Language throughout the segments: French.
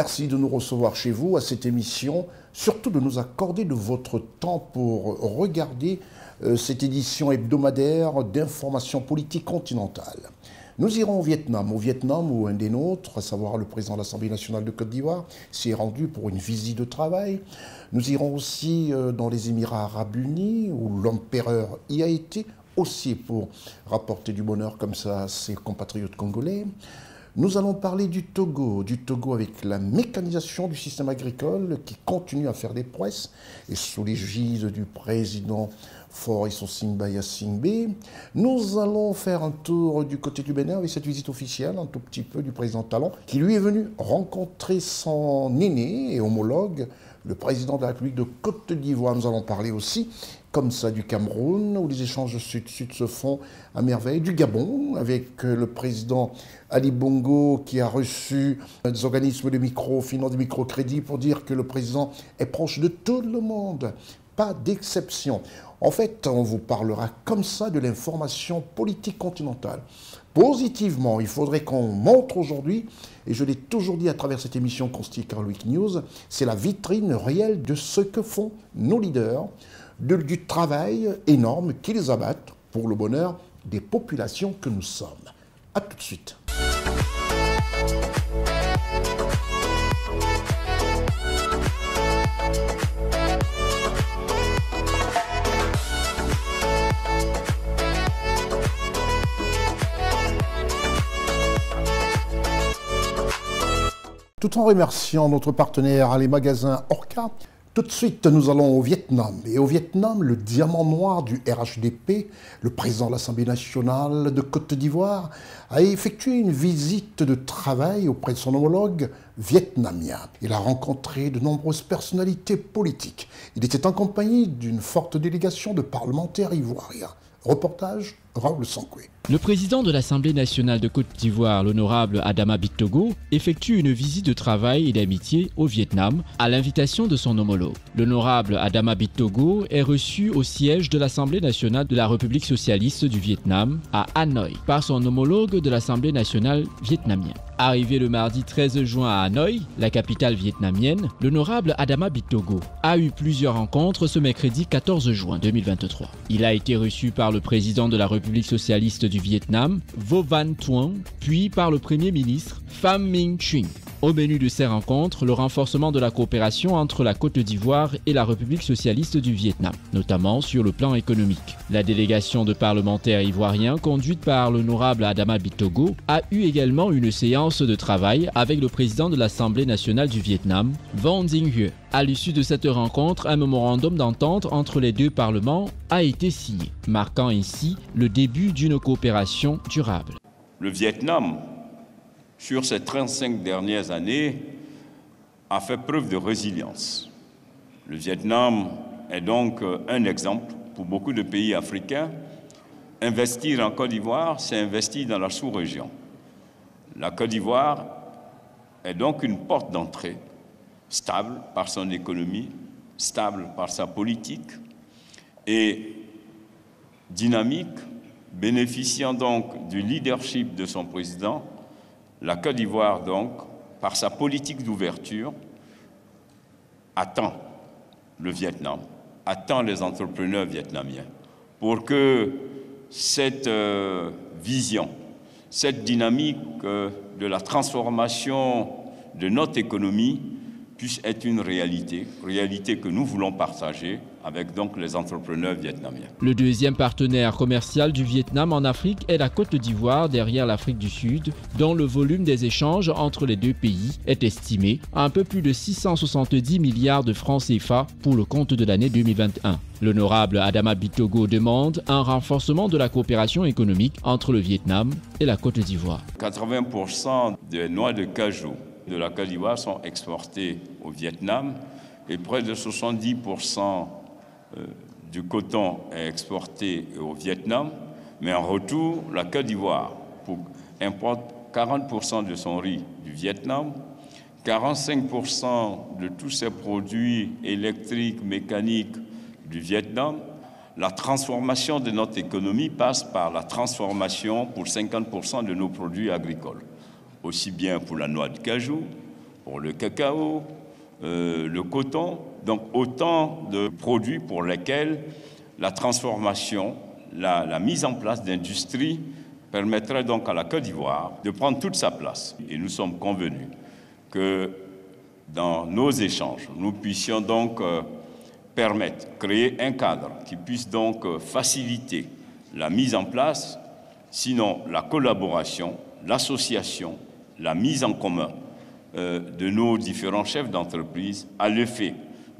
Merci de nous recevoir chez vous à cette émission, surtout de nous accorder de votre temps pour regarder cette édition hebdomadaire d'information politique continentale. Nous irons au Vietnam où un des nôtres, à savoir le président de l'Assemblée nationale de Côte d'Ivoire, s'y est rendu pour une visite de travail. Nous irons aussi dans les Émirats arabes unis, où l'empereur y a été, aussi pour rapporter du bonheur comme ça à ses compatriotes congolais. Nous allons parler du Togo avec la mécanisation du système agricole qui continue à faire des prouesses et sous l'égide du président Faure Essongsinba Singbe. Nous allons faire un tour du côté du Bénin avec cette visite officielle, un tout petit peu du président Talon, qui lui est venu rencontrer son aîné et homologue, le président de la République de Côte d'Ivoire. Nous allons parler aussi, comme ça, du Cameroun, où les échanges sud-sud se font à merveille, du Gabon, avec le président Ali Bongo, qui a reçu des organismes de microfinance, de microcrédit, pour dire que le président est proche de tout le monde, pas d'exception. En fait, on vous parlera comme ça de l'information politique continentale. Positivement, il faudrait qu'on montre aujourd'hui, et je l'ai toujours dit à travers cette émission Constitutional Week News, c'est la vitrine réelle de ce que font nos leaders, du travail énorme qu'ils abattent pour le bonheur des populations que nous sommes. A tout de suite. Tout en remerciant notre partenaire, les magasins Orca, tout de suite, nous allons au Vietnam. Et au Vietnam, le diamant noir du RHDP, le président de l'Assemblée nationale de Côte d'Ivoire, a effectué une visite de travail auprès de son homologue vietnamien. Il a rencontré de nombreuses personnalités politiques. Il était en compagnie d'une forte délégation de parlementaires ivoiriens. Reportage, Raoul Sankoué. Le président de l'Assemblée nationale de Côte d'Ivoire, l'honorable Adama Bittogo, effectue une visite de travail et d'amitié au Vietnam à l'invitation de son homologue. L'honorable Adama Bittogo est reçu au siège de l'Assemblée nationale de la République socialiste du Vietnam à Hanoï par son homologue de l'Assemblée nationale vietnamienne. Arrivé le mardi 13 juin à Hanoï, la capitale vietnamienne, l'honorable Adama Bittogo a eu plusieurs rencontres ce mercredi 14 juin 2023. Il a été reçu par le président de la République socialiste du Vietnam, Vo Van Thuong, puis par le Premier ministre, Pham Minh Chinh. Au menu de ces rencontres, le renforcement de la coopération entre la Côte d'Ivoire et la République socialiste du Vietnam, notamment sur le plan économique. La délégation de parlementaires ivoiriens, conduite par l'honorable Adama Bittogo, a eu également une séance de travail avec le président de l'Assemblée nationale du Vietnam, Van Dinh Hue. À l'issue de cette rencontre, un mémorandum d'entente entre les deux parlements a été signé, marquant ainsi le début d'une coopération durable. Le Vietnam, sur ces 35 dernières années, a fait preuve de résilience. Le Vietnam est donc un exemple pour beaucoup de pays africains. Investir en Côte d'Ivoire, c'est investir dans la sous-région. La Côte d'Ivoire est donc une porte d'entrée, stable par son économie, stable par sa politique et dynamique, bénéficiant donc du leadership de son président. La Côte d'Ivoire, donc, par sa politique d'ouverture, attend le Vietnam, attend les entrepreneurs vietnamiens pour que cette vision, cette dynamique de la transformation de notre économie puisse être une réalité que nous voulons partager avec donc les entrepreneurs vietnamiens. Le deuxième partenaire commercial du Vietnam en Afrique est la Côte d'Ivoire, derrière l'Afrique du Sud, dont le volume des échanges entre les deux pays est estimé à un peu plus de 670 milliards de francs CFA pour le compte de l'année 2021. L'honorable Adama Bittogo demande un renforcement de la coopération économique entre le Vietnam et la Côte d'Ivoire. 80% des noix de cajou de la Côte d'Ivoire sont exportées au Vietnam et près de 70% du coton est exporté au Vietnam, mais en retour, la Côte d'Ivoire importe 40% de son riz du Vietnam, 45% de tous ses produits électriques, mécaniques du Vietnam. La transformation de notre économie passe par la transformation pour 50% de nos produits agricoles, aussi bien pour la noix de cajou, pour le cacao, le coton, donc autant de produits pour lesquels la transformation, la mise en place d'industries permettrait donc à la Côte d'Ivoire de prendre toute sa place. Et nous sommes convenus que dans nos échanges, nous puissions donc créer un cadre qui puisse donc faciliter la mise en place, sinon la collaboration, l'association, la mise en commun de nos différents chefs d'entreprise à l'effet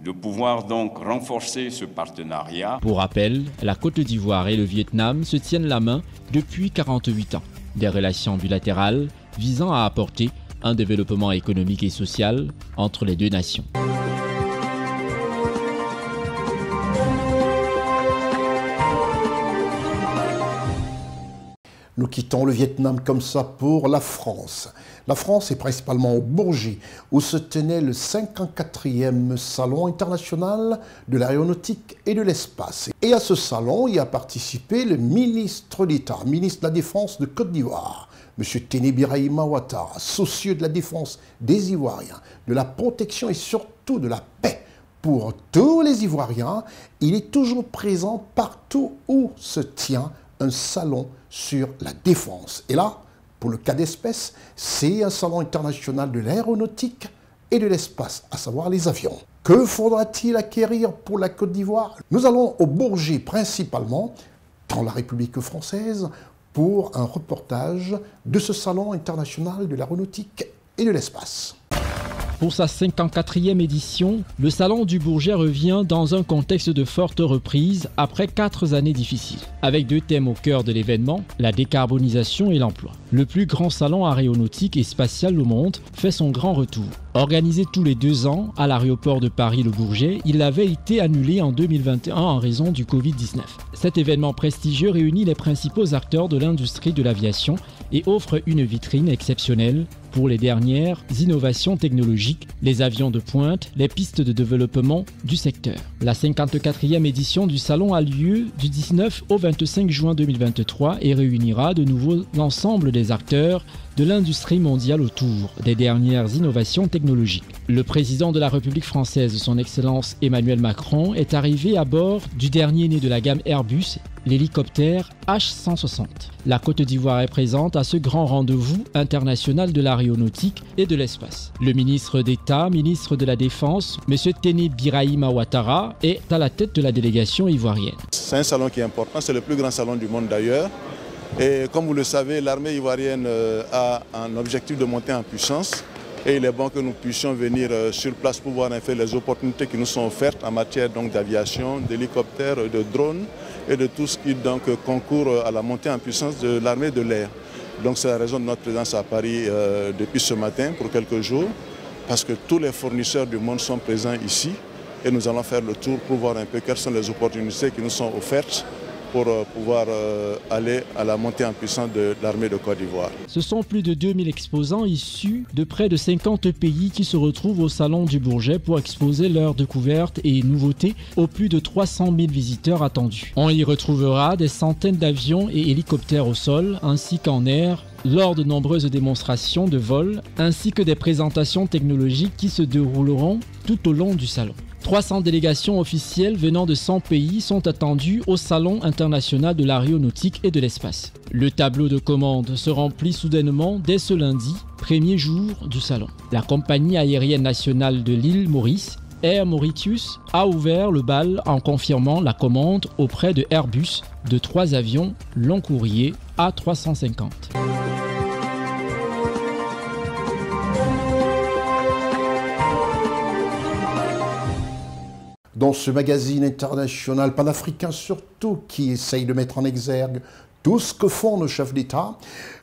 de pouvoir donc renforcer ce partenariat. Pour rappel, la Côte d'Ivoire et le Vietnam se tiennent la main depuis 48 ans. Des relations bilatérales visant à apporter un développement économique et social entre les deux nations. Nous quittons le Vietnam comme ça pour la France. La France est principalement au Bourget, où se tenait le 54e Salon international de l'aéronautique et de l'espace. Et à ce salon, y a participé le ministre d'État, ministre de la Défense de Côte d'Ivoire, M. Téné Birahima Ouattara, soucieux de la défense des Ivoiriens, de la protection et surtout de la paix. Pour tous les Ivoiriens, il est toujours présent partout où se tient un salon sur la défense. Et là, pour le cas d'espèce, c'est un salon international de l'aéronautique et de l'espace, à savoir les avions. Que faudra-t-il acquérir pour la Côte d'Ivoire? Nous allons au Bourget principalement, dans la République française, pour un reportage de ce salon international de l'aéronautique et de l'espace. Pour sa 54e édition, le Salon du Bourget revient dans un contexte de forte reprise après 4 années difficiles. Avec 2 thèmes au cœur de l'événement, la décarbonisation et l'emploi. Le plus grand salon aéronautique et spatial au monde fait son grand retour. Organisé tous les 2 ans à l'aéroport de Paris-Le Bourget, il avait été annulé en 2021 en raison du Covid-19. Cet événement prestigieux réunit les principaux acteurs de l'industrie de l'aviation et offre une vitrine exceptionnelle pour les dernières innovations technologiques, les avions de pointe, les pistes de développement du secteur. La 54e édition du salon a lieu du 19 au 25 juin 2023 et réunira de nouveau l'ensemble des acteurs de l'industrie mondiale autour des dernières innovations technologiques. Le président de la République française, son Excellence Emmanuel Macron, est arrivé à bord du dernier né de la gamme Airbus, l'hélicoptère H160. La Côte d'Ivoire est présente à ce grand rendez-vous international de l'aéronautique et de l'espace. Le ministre d'État, ministre de la Défense, M. Téné Birahima Ouattara, est à la tête de la délégation ivoirienne. C'est un salon qui est important, c'est le plus grand salon du monde d'ailleurs. Et comme vous le savez, l'armée ivoirienne a un objectif de monter en puissance. Et il est bon que nous puissions venir sur place pour voir en fait les opportunités qui nous sont offertes en matière d'aviation, d'hélicoptères, de drones et de tout ce qui donc concourt à la montée en puissance de l'armée de l'air. Donc c'est la raison de notre présence à Paris depuis ce matin pour quelques jours, parce que tous les fournisseurs du monde sont présents ici et nous allons faire le tour pour voir un peu quelles sont les opportunités qui nous sont offertes pour pouvoir aller à la montée en puissance de l'armée de Côte d'Ivoire. Ce sont plus de 2000 exposants issus de près de 50 pays qui se retrouvent au Salon du Bourget pour exposer leurs découvertes et nouveautés aux plus de 300 000 visiteurs attendus. On y retrouvera des centaines d'avions et hélicoptères au sol ainsi qu'en air lors de nombreuses démonstrations de vol ainsi que des présentations technologiques qui se dérouleront tout au long du salon. 300 délégations officielles venant de 100 pays sont attendues au Salon international de l'aéronautique et de l'espace. Le tableau de commande se remplit soudainement dès ce lundi, premier jour du salon. La compagnie aérienne nationale de l'île Maurice, Air Mauritius, a ouvert le bal en confirmant la commande auprès de Airbus de 3 avions long courrier A350. Dans ce magazine international panafricain surtout qui essaye de mettre en exergue tout ce que font nos chefs d'État,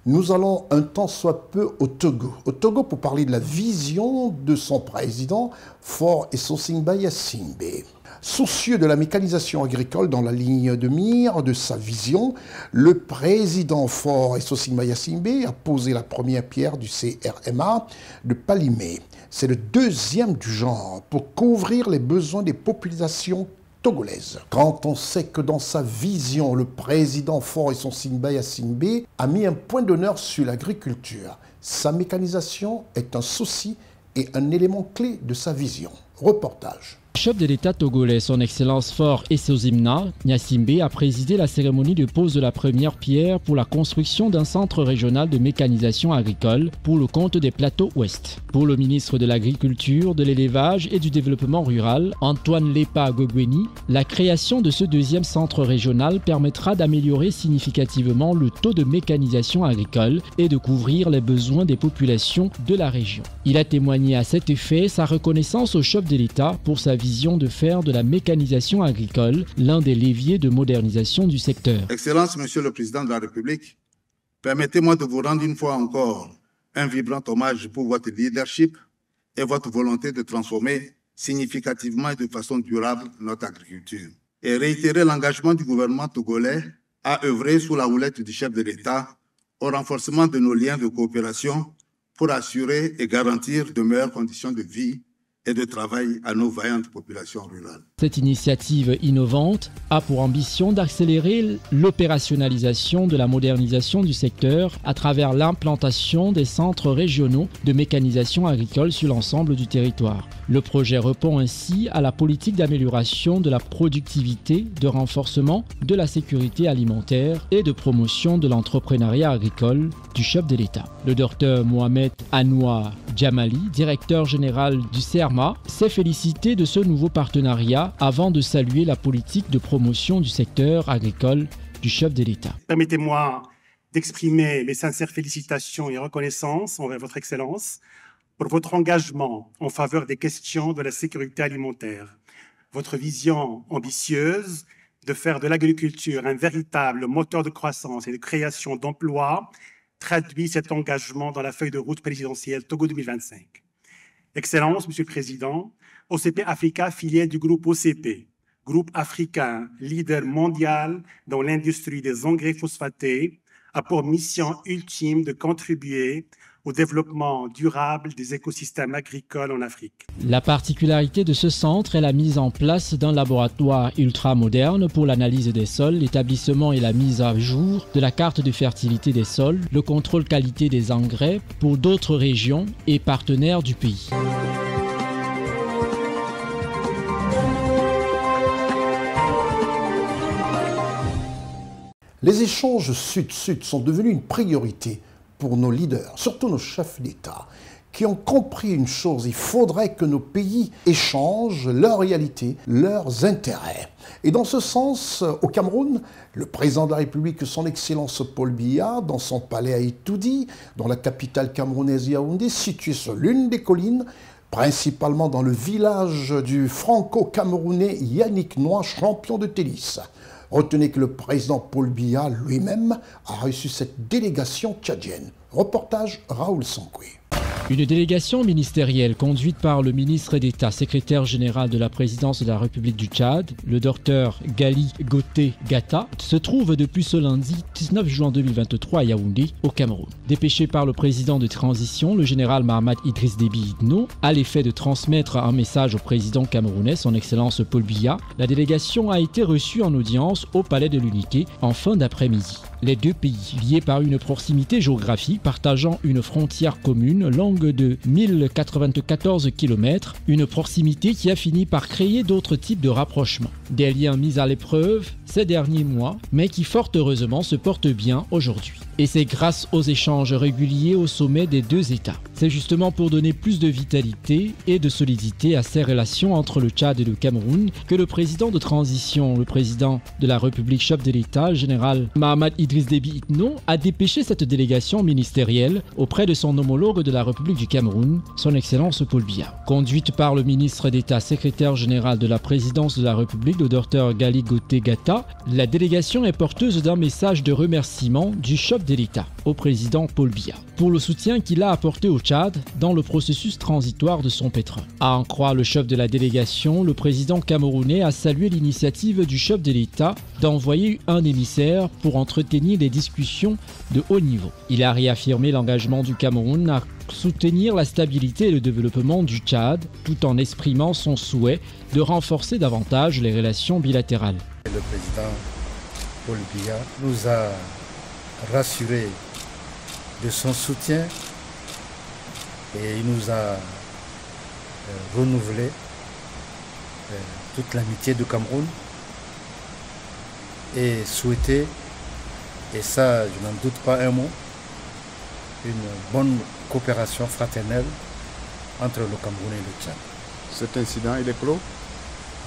nous allons un tant soit peu au Togo. Au Togo pour parler de la vision de son président, Faure Essossimba-Yassingbe. Soucieux de la mécanisation agricole dans la ligne de mire de sa vision, le président Faure Essossimba-Yassingbe a posé la première pierre du CRMA de Palimé. C'est le 2e du genre pour couvrir les besoins des populations togolaises. Quand on sait que dans sa vision, le président Faure Essossimba-Yassingbe a mis un point d'honneur sur l'agriculture, sa mécanisation est un souci et un élément clé de sa vision. Reportage. Le chef de l'État togolais, son Excellence Faure Essozimna Gnassingbé, a présidé la cérémonie de pose de la première pierre pour la construction d'un centre régional de mécanisation agricole pour le compte des plateaux ouest. Pour le ministre de l'Agriculture, de l'Élevage et du Développement rural, Antoine Lepa Gogweni, la création de ce deuxième centre régional permettra d'améliorer significativement le taux de mécanisation agricole et de couvrir les besoins des populations de la région. Il a témoigné à cet effet sa reconnaissance au chef de l'État pour sa vision de faire de la mécanisation agricole l'un des leviers de modernisation du secteur. Excellence, Monsieur le Président de la République, permettez-moi de vous rendre une fois encore un vibrant hommage pour votre leadership et votre volonté de transformer significativement et de façon durable notre agriculture. Et réitérer l'engagement du gouvernement togolais à œuvrer sous la houlette du chef de l'État au renforcement de nos liens de coopération pour assurer et garantir de meilleures conditions de vie et de travail à nos vaillantes populations rurales. Cette initiative innovante a pour ambition d'accélérer l'opérationnalisation de la modernisation du secteur à travers l'implantation des centres régionaux de mécanisation agricole sur l'ensemble du territoire. Le projet répond ainsi à la politique d'amélioration de la productivité, de renforcement de la sécurité alimentaire et de promotion de l'entrepreneuriat agricole du chef de l'État. Le docteur Mohamed Anoua Djamali, directeur général du CERMA, s'est félicité de ce nouveau partenariat avant de saluer la politique de promotion du secteur agricole du chef de l'État. Permettez-moi d'exprimer mes sincères félicitations et reconnaissance envers votre Excellence pour votre engagement en faveur des questions de la sécurité alimentaire. Votre vision ambitieuse de faire de l'agriculture un véritable moteur de croissance et de création d'emplois traduit cet engagement dans la feuille de route présidentielle Togo 2025. Excellence, Monsieur le Président, OCP Africa, filiale du groupe OCP, groupe africain, leader mondial dans l'industrie des engrais phosphatés, a pour mission ultime de contribuer au développement durable des écosystèmes agricoles en Afrique. La particularité de ce centre est la mise en place d'un laboratoire ultra-moderne pour l'analyse des sols, l'établissement et la mise à jour de la carte de fertilité des sols, le contrôle qualité des engrais pour d'autres régions et partenaires du pays. Les échanges sud-sud sont devenus une priorité pour nos leaders, surtout nos chefs d'État, qui ont compris une chose: il faudrait que nos pays échangent leurs réalités, leurs intérêts. Et dans ce sens, au Cameroun, le président de la République, son Excellence Paul Biya, dans son palais à Itoudi, dans la capitale camerounaise Yaoundé, située sur l'une des collines, principalement dans le village du franco-camerounais Yannick Noah, champion de tennis. Retenez que le président Paul Biya lui-même a reçu cette délégation tchadienne. Reportage Raoul Sankoué. Une délégation ministérielle conduite par le ministre d'État, secrétaire général de la présidence de la République du Tchad, le docteur Gali Goté Gata, se trouve depuis ce lundi 19 juin 2023 à Yaoundé, au Cameroun. Dépêché par le président de transition, le général Mahamat Idriss Déby Itno, à l'effet de transmettre un message au président camerounais, son Excellence Paul Biya, la délégation a été reçue en audience au Palais de l'Unité en fin d'après-midi. Les deux pays, liés par une proximité géographique, partageant une frontière commune longue de 1094 km, une proximité qui a fini par créer d'autres types de rapprochements. Des liens mis à l'épreuve ces derniers mois, mais qui fort heureusement se portent bien aujourd'hui. Et c'est grâce aux échanges réguliers au sommet des deux États. C'est justement pour donner plus de vitalité et de solidité à ces relations entre le Tchad et le Cameroun que le président de transition, le président de la République chef de l'État, général Mahamat Idriss Déby Itno, a dépêché cette délégation ministérielle auprès de son homologue de la République du Cameroun, son Excellence Paul Biya. Conduite par le ministre d'État, secrétaire général de la présidence de la République, le docteur Gali Goté Gata, la délégation est porteuse d'un message de remerciement du chef de l'État au président Paul Biya pour le soutien qu'il a apporté au Tchad dans le processus transitoire de son pétrole. À en croire le chef de la délégation, le président camerounais a salué l'initiative du chef de l'État d'envoyer un émissaire pour entretenir des discussions de haut niveau. Il a réaffirmé l'engagement du Cameroun à soutenir la stabilité et le développement du Tchad, tout en exprimant son souhait de renforcer davantage les relations bilatérales. Le président Paul Biya nous a rassuré de son soutien et il nous a renouveler toute l'amitié du Cameroun et souhaiter, et ça je n'en doute pas un mot, une bonne coopération fraternelle entre le Cameroun et le Tchad. Cet incident, il est clos?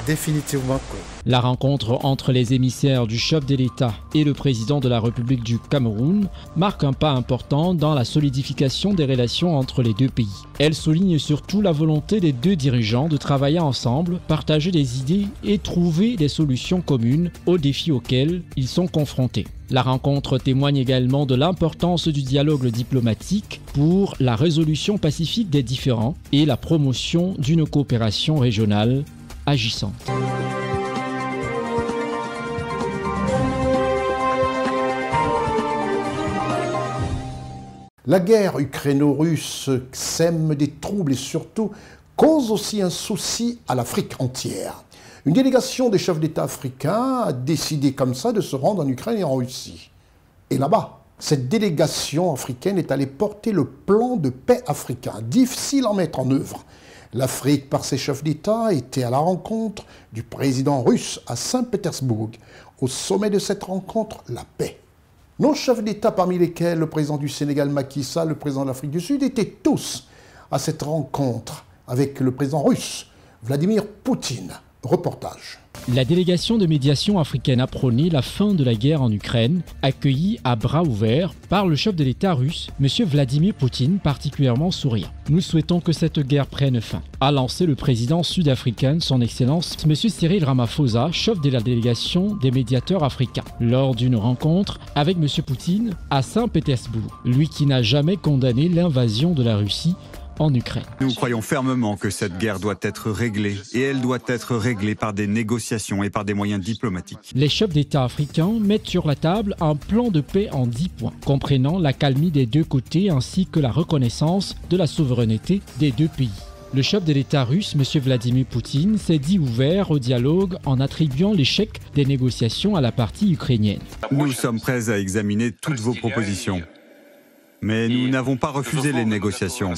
Définitivement clos. La rencontre entre les émissaires du chef de l'État et le président de la République du Cameroun marque un pas important dans la solidification des relations entre les deux pays. Elle souligne surtout la volonté des deux dirigeants de travailler ensemble, partager des idées et trouver des solutions communes aux défis auxquels ils sont confrontés. La rencontre témoigne également de l'importance du dialogue diplomatique pour la résolution pacifique des différends et la promotion d'une coopération régionale agissante. La guerre ukraino-russe sème des troubles et surtout cause aussi un souci à l'Afrique entière. Une délégation des chefs d'État africains a décidé comme ça de se rendre en Ukraine et en Russie. Et là-bas, cette délégation africaine est allée porter le plan de paix africain, difficile à mettre en œuvre. L'Afrique, par ses chefs d'État, était à la rencontre du président russe à Saint-Pétersbourg. Au sommet de cette rencontre, la paix. Nos chefs d'État, parmi lesquels le président du Sénégal Macky Sall, le président de l'Afrique du Sud, étaient tous à cette rencontre avec le président russe, Vladimir Poutine. Reportage. La délégation de médiation africaine a prôné la fin de la guerre en Ukraine, accueillie à bras ouverts par le chef de l'État russe, M. Vladimir Poutine, particulièrement souriant. Nous souhaitons que cette guerre prenne fin, a lancé le président sud-africain, son Excellence M. Cyril Ramaphosa, chef de la délégation des médiateurs africains, lors d'une rencontre avec M. Poutine à Saint-Pétersbourg, lui qui n'a jamais condamné l'invasion de la Russie en Ukraine. Nous croyons fermement que cette guerre doit être réglée et elle doit être réglée par des négociations et par des moyens diplomatiques. Les chefs d'État africains mettent sur la table un plan de paix en 10 points, comprenant l'accalmie des deux côtés ainsi que la reconnaissance de la souveraineté des deux pays. Le chef de l'État russe, M. Vladimir Poutine, s'est dit ouvert au dialogue en attribuant l'échec des négociations à la partie ukrainienne. Nous sommes prêts à examiner toutes vos propositions. Mais nous n'avons pas refusé les négociations.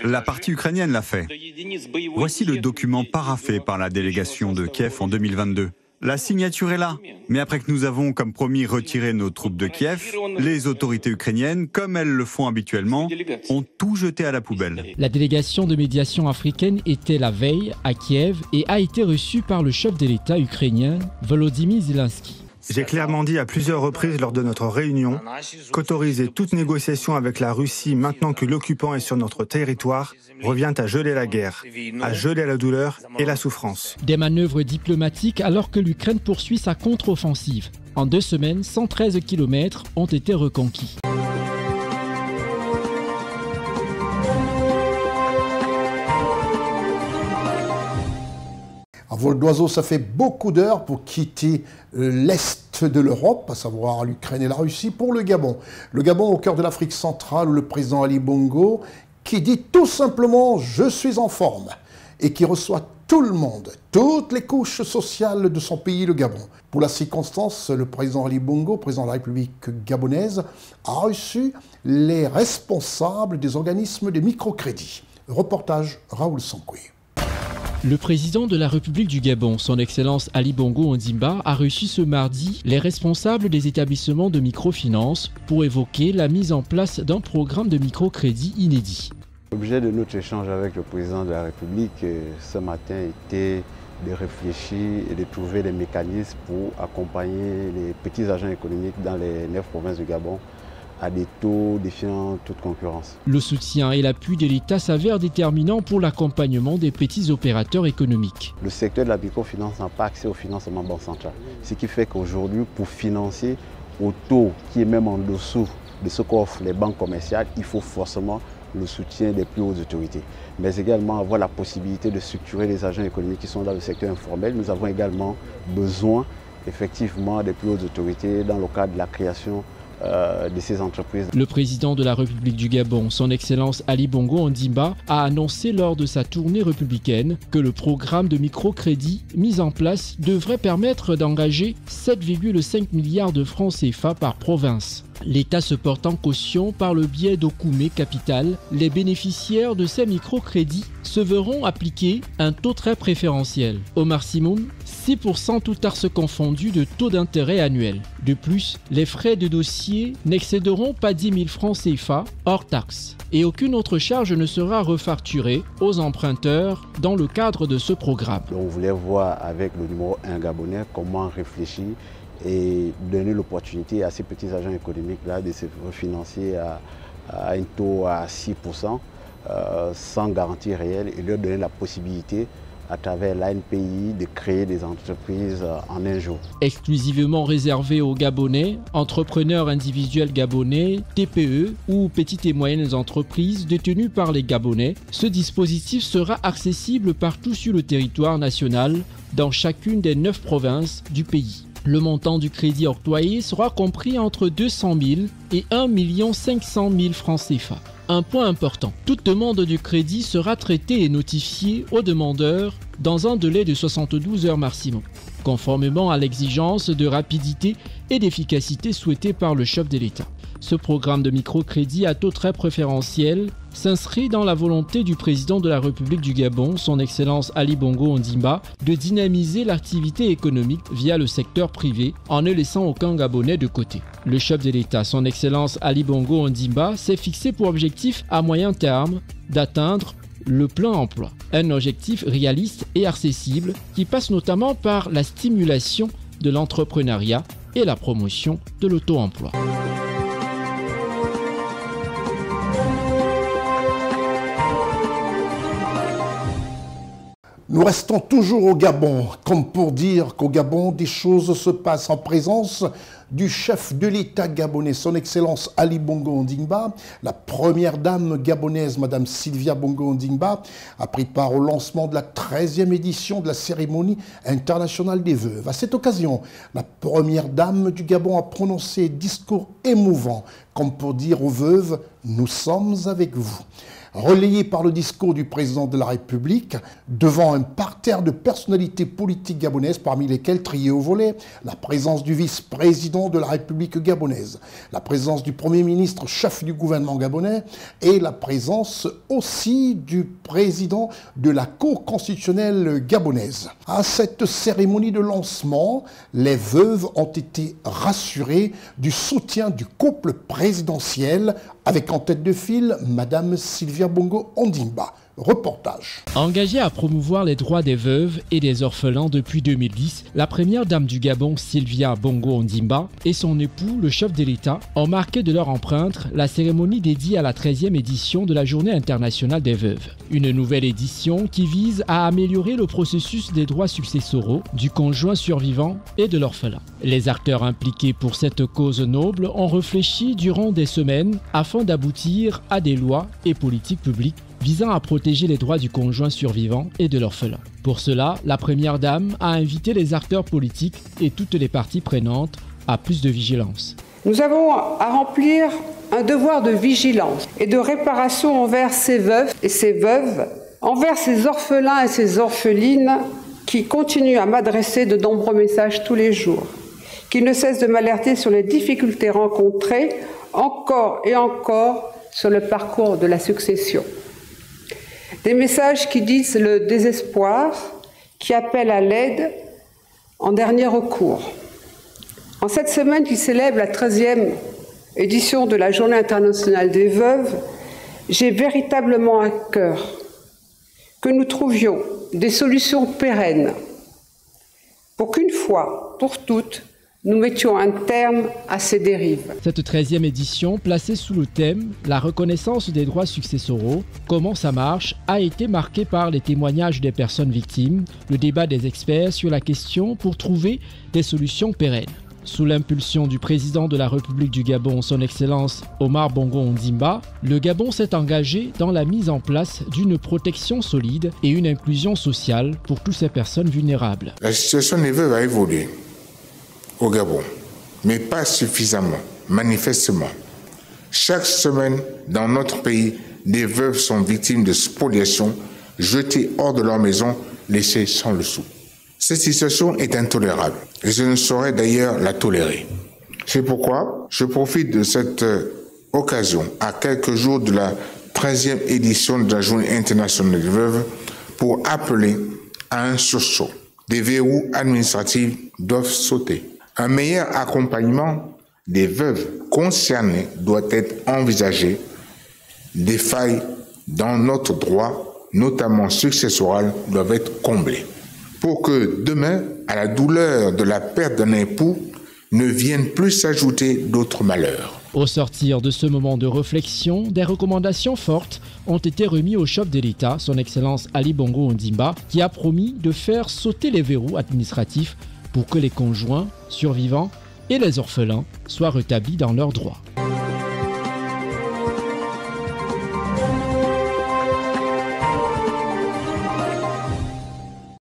La partie ukrainienne l'a fait. Voici le document paraphé par la délégation de Kiev en 2022. La signature est là. Mais après que nous avons, comme promis, retiré nos troupes de Kiev, les autorités ukrainiennes, comme elles le font habituellement, ont tout jeté à la poubelle. La délégation de médiation africaine était la veille à Kiev et a été reçue par le chef de l'État ukrainien, Volodymyr Zelensky. J'ai clairement dit à plusieurs reprises lors de notre réunion qu'autoriser toute négociation avec la Russie maintenant que l'occupant est sur notre territoire revient à geler la guerre, à geler la douleur et la souffrance. Des manœuvres diplomatiques alors que l'Ukraine poursuit sa contre-offensive. En 2 semaines, 113 km ont été reconquis. Un vol d'oiseau, ça fait beaucoup d'heures pour quitter l'Est de l'Europe, à savoir l'Ukraine et la Russie, pour le Gabon. Le Gabon au cœur de l'Afrique centrale, où le président Ali Bongo, qui dit tout simplement « je suis en forme » et qui reçoit tout le monde, toutes les couches sociales de son pays, le Gabon. Pour la circonstance, le président Ali Bongo, président de la République gabonaise, a reçu les responsables des organismes de microcrédit. Reportage Raoul Sankoué. Le président de la République du Gabon, son Excellence Ali Bongo Ondimba, a reçu ce mardi les responsables des établissements de microfinance pour évoquer la mise en place d'un programme de microcrédit inédit. L'objet de notre échange avec le président de la République ce matin était de réfléchir et de trouver des mécanismes pour accompagner les petits agents économiques dans les 9 provinces du Gabon à des taux défiant toute concurrence. Le soutien et l'appui de l'État s'avèrent déterminants pour l'accompagnement des petits opérateurs économiques. Le secteur de la microfinance n'a pas accès au financement banque centrale, ce qui fait qu'aujourd'hui, pour financer au taux qui est même en dessous de ce qu'offrent les banques commerciales, il faut forcément le soutien des plus hautes autorités, mais également avoir la possibilité de structurer les agents économiques qui sont dans le secteur informel. Nous avons également besoin effectivement des plus hautes autorités dans le cadre de la création de ces entreprises. Le président de la République du Gabon, son Excellence Ali Bongo Ondimba, a annoncé lors de sa tournée républicaine que le programme de microcrédit mis en place devrait permettre d'engager 7,5 milliards de francs CFA par province. L'État se porte en caution par le biais d'Okoumé Capital. Les bénéficiaires de ces microcrédits se verront appliquer un taux très préférentiel. Au maximum, 6% tout tarse confondu de taux d'intérêt annuel. De plus, les frais de dossier n'excéderont pas 10 000 francs CFA hors taxe. Et aucune autre charge ne sera refacturée aux emprunteurs dans le cadre de ce programme. On voulait voir avec le numéro 1 gabonais comment réfléchir et donner l'opportunité à ces petits agents économiques-là de se refinancer à un taux à 6%, sans garantie réelle, et leur donner la possibilité à travers l'ANPI de créer des entreprises en un jour. Exclusivement réservé aux Gabonais, entrepreneurs individuels gabonais, TPE ou petites et moyennes entreprises détenues par les Gabonais, ce dispositif sera accessible partout sur le territoire national, dans chacune des 9 provinces du pays. Le montant du crédit octroyé sera compris entre 200 000 et 1 500 000 francs CFA. Un point important, toute demande du crédit sera traitée et notifiée au demandeur dans un délai de 72 heures maximum, conformément à l'exigence de rapidité et d'efficacité souhaitée par le chef de l'État. Ce programme de microcrédit à taux très préférentiel s'inscrit dans la volonté du président de la République du Gabon, son Excellence Ali Bongo Ondimba, de dynamiser l'activité économique via le secteur privé en ne laissant aucun Gabonais de côté. Le chef de l'État, son Excellence Ali Bongo Ondimba, s'est fixé pour objectif à moyen terme d'atteindre le plein emploi, un objectif réaliste et accessible qui passe notamment par la stimulation de l'entrepreneuriat et la promotion de l'auto-emploi. Nous restons toujours au Gabon, comme pour dire qu'au Gabon, des choses se passent en présence du chef de l'État gabonais, son Excellence Ali Bongo Ondimba. La première dame gabonaise, Madame Sylvia Bongo Ondimba, a pris part au lancement de la 13e édition de la cérémonie internationale des veuves. À cette occasion, la première dame du Gabon a prononcé un discours émouvant, comme pour dire aux veuves « Nous sommes avec vous ». Relayé par le discours du président de la République devant un parterre de personnalités politiques gabonaises, parmi lesquelles triées au volet la présence du vice-président de la République gabonaise, la présence du Premier ministre, chef du gouvernement gabonais, et la présence aussi du président de la Cour constitutionnelle gabonaise. À cette cérémonie de lancement, les veuves ont été rassurées du soutien du couple présidentiel avec en tête de file Madame Sylvia Bongo Ondimba. Reportage. Engagée à promouvoir les droits des veuves et des orphelins depuis 2010, la première dame du Gabon, Sylvia Bongo Ondimba, et son époux, le chef de l'État, ont marqué de leur empreinte la cérémonie dédiée à la 13e édition de la Journée internationale des veuves. Une nouvelle édition qui vise à améliorer le processus des droits successoraux du conjoint survivant et de l'orphelin. Les acteurs impliqués pour cette cause noble ont réfléchi durant des semaines afin d'aboutir à des lois et politiques publiques visant à protéger les droits du conjoint survivant et de l'orphelin. Pour cela, la première dame a invité les acteurs politiques et toutes les parties prenantes à plus de vigilance. Nous avons à remplir un devoir de vigilance et de réparation envers ces veufs et ces veuves, envers ces orphelins et ces orphelines qui continuent à m'adresser de nombreux messages tous les jours, qui ne cessent de m'alerter sur les difficultés rencontrées encore et encore sur le parcours de la succession. Des messages qui disent le désespoir, qui appellent à l'aide en dernier recours. En cette semaine qui célèbre la 13e édition de la Journée internationale des veuves, j'ai véritablement à cœur que nous trouvions des solutions pérennes pour qu'une fois pour toutes, nous mettions un terme à ces dérives. Cette 13e édition, placée sous le thème « La reconnaissance des droits successoraux, comment ça marche ?» a été marquée par les témoignages des personnes victimes, le débat des experts sur la question pour trouver des solutions pérennes. Sous l'impulsion du président de la République du Gabon, son Excellence Omar Bongo Ondimba, le Gabon s'est engagé dans la mise en place d'une protection solide et une inclusion sociale pour toutes ces personnes vulnérables. La situation des veuves a évolué au Gabon, mais pas suffisamment. manifestement. Chaque semaine, dans notre pays, des veuves sont victimes de spoliation, jetées hors de leur maison, laissées sans le sou. Cette situation est intolérable et je ne saurais d'ailleurs la tolérer. C'est pourquoi je profite de cette occasion, à quelques jours de la 13e édition de la Journée internationale des veuves, pour appeler à un sursaut. Des verrous administratifs doivent sauter. Un meilleur accompagnement des veuves concernées doit être envisagé. Des failles dans notre droit, notamment successoral, doivent être comblées. Pour que demain, à la douleur de la perte d'un époux, ne viennent plus s'ajouter d'autres malheurs. Au sortir de ce moment de réflexion, des recommandations fortes ont été remises au chef de l'État, son Excellence Ali Bongo Ondimba, qui a promis de faire sauter les verrous administratifs pour que les conjoints, survivants et les orphelins soient rétablis dans leurs droits.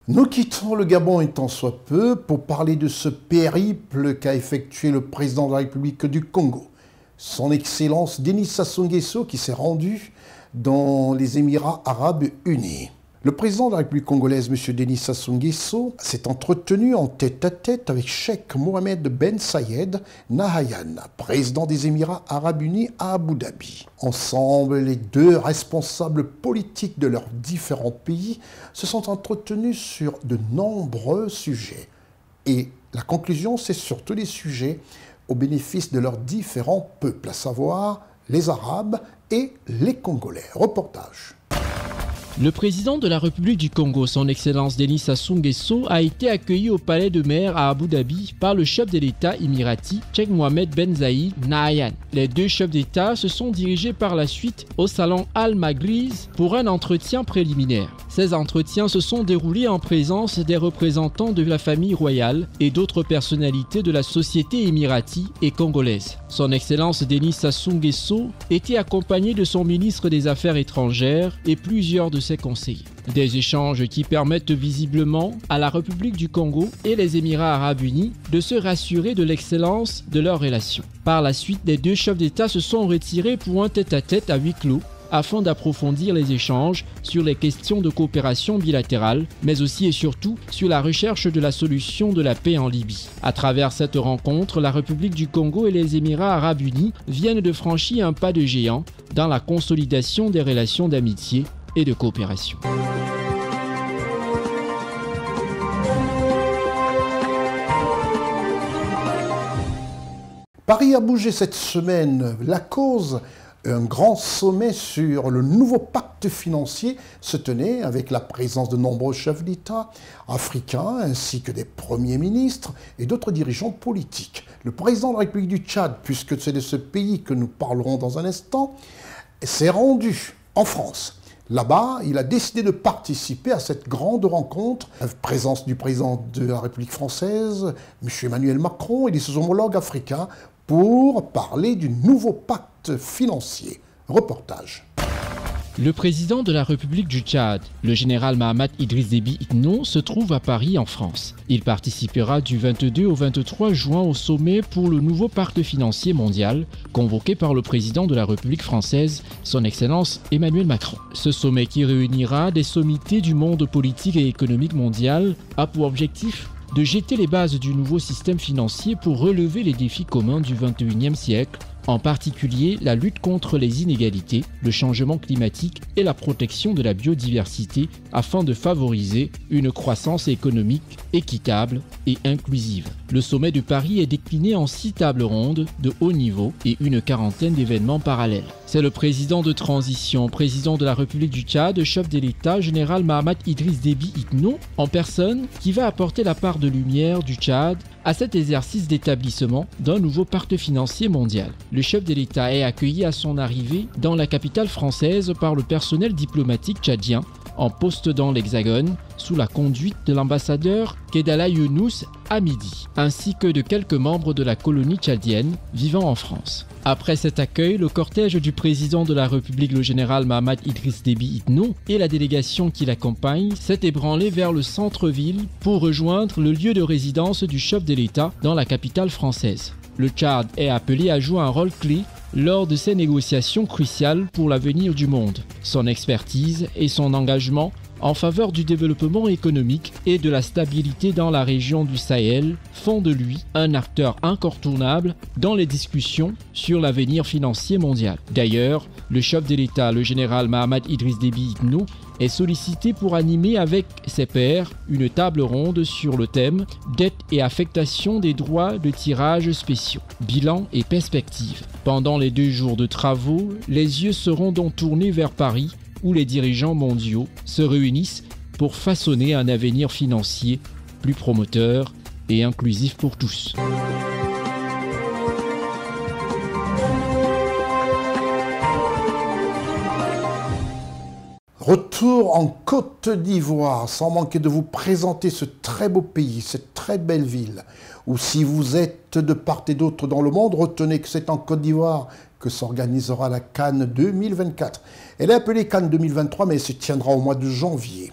Nous quittons le Gabon un tant soit peu pour parler de ce périple qu'a effectué le président de la République du Congo. Son Excellence Denis Sassou Nguesso qui s'est rendu dans les Émirats Arabes Unis. Le président de la République congolaise, M. Denis Sassou Nguesso, s'est entretenu en tête-à-tête avec Cheikh Mohamed Ben Sayed Nahyan, président des Émirats Arabes Unis à Abu Dhabi. Ensemble, les deux responsables politiques de leurs différents pays se sont entretenus sur de nombreux sujets. Et la conclusion, c'est surtout des sujets au bénéfice de leurs différents peuples, à savoir les Arabes et les Congolais. Reportage. Le président de la République du Congo, son Excellence Denis Sassou Nguesso, a été accueilli au palais de maire à Abu Dhabi par le chef de l'État émirati, Cheikh Mohamed Ben Zayed Nahyan. Les deux chefs d'État se sont dirigés par la suite au salon Al-Magriz pour un entretien préliminaire. Ces entretiens se sont déroulés en présence des représentants de la famille royale et d'autres personnalités de la société émirati et congolaise. Son Excellence Denis Sassou Nguesso était accompagné de son ministre des Affaires étrangères et plusieurs de ses conseillers. Des échanges qui permettent visiblement à la République du Congo et les Émirats Arabes Unis de se rassurer de l'excellence de leurs relations. Par la suite, les deux chefs d'État se sont retirés pour un tête-à-tête à huis clos afin d'approfondir les échanges sur les questions de coopération bilatérale, mais aussi et surtout sur la recherche de la solution de la paix en Libye. À travers cette rencontre, la République du Congo et les Émirats Arabes Unis viennent de franchir un pas de géant dans la consolidation des relations d'amitié et de coopération. Paris a bougé cette semaine. La cause, un grand sommet sur le nouveau pacte financier se tenait avec la présence de nombreux chefs d'État africains ainsi que des premiers ministres et d'autres dirigeants politiques. Le président de la République du Tchad, puisque c'est de ce pays que nous parlerons dans un instant, s'est rendu en France. Là-bas, il a décidé de participer à cette grande rencontre, en présence du président de la République française, M. Emmanuel Macron, et de ses homologues africains, pour parler du nouveau pacte financier. Reportage. Le président de la République du Tchad, le général Mahamat Idriss Déby Itno, se trouve à Paris en France. Il participera du 22 au 23 juin au sommet pour le nouveau pacte financier mondial, convoqué par le président de la République française, son Excellence Emmanuel Macron. Ce sommet qui réunira des sommités du monde politique et économique mondial a pour objectif de jeter les bases du nouveau système financier pour relever les défis communs du XXIe siècle, en particulier la lutte contre les inégalités, le changement climatique et la protection de la biodiversité afin de favoriser une croissance économique équitable et inclusive. Le sommet de Paris est décliné en 6 tables rondes de haut niveau et une quarantaine d'événements parallèles. C'est le président de transition, président de la République du Tchad, chef de l'État, général Mahamat Idriss Déby Itno, en personne, qui va apporter la part de lumière du Tchad à cet exercice d'établissement d'un nouveau pacte financier mondial. Le chef de l'État est accueilli à son arrivée dans la capitale française par le personnel diplomatique tchadien en poste dans l'Hexagone sous la conduite de l'ambassadeur Kedala Younous Hamidi, ainsi que de quelques membres de la colonie tchadienne vivant en France. Après cet accueil, le cortège du président de la République, le général Mahamat Idriss Déby Itno, et la délégation qui l'accompagne s'est ébranlé vers le centre-ville pour rejoindre le lieu de résidence du chef de l'État dans la capitale française. Le Tchad est appelé à jouer un rôle clé lors de ces négociations cruciales pour l'avenir du monde. Son expertise et son engagement en faveur du développement économique et de la stabilité dans la région du Sahel font de lui un acteur incontournable dans les discussions sur l'avenir financier mondial. D'ailleurs, le chef de l'État, le général Mahamad Idriss Déby Itno, est sollicité pour animer avec ses pairs une table ronde sur le thème « Dette et affectation des droits de tirage spéciaux, bilan et perspectives ». Pendant les 2 jours de travaux, les yeux seront donc tournés vers Paris, où les dirigeants mondiaux se réunissent pour façonner un avenir financier plus promoteur et inclusif pour tous. Retour en Côte d'Ivoire, sans manquer de vous présenter ce très beau pays, cette très belle ville, où si vous êtes de part et d'autre dans le monde, retenez que c'est en Côte d'Ivoire que s'organisera la Cannes 2024. Elle est appelée Cannes 2023, mais elle se tiendra au mois de janvier.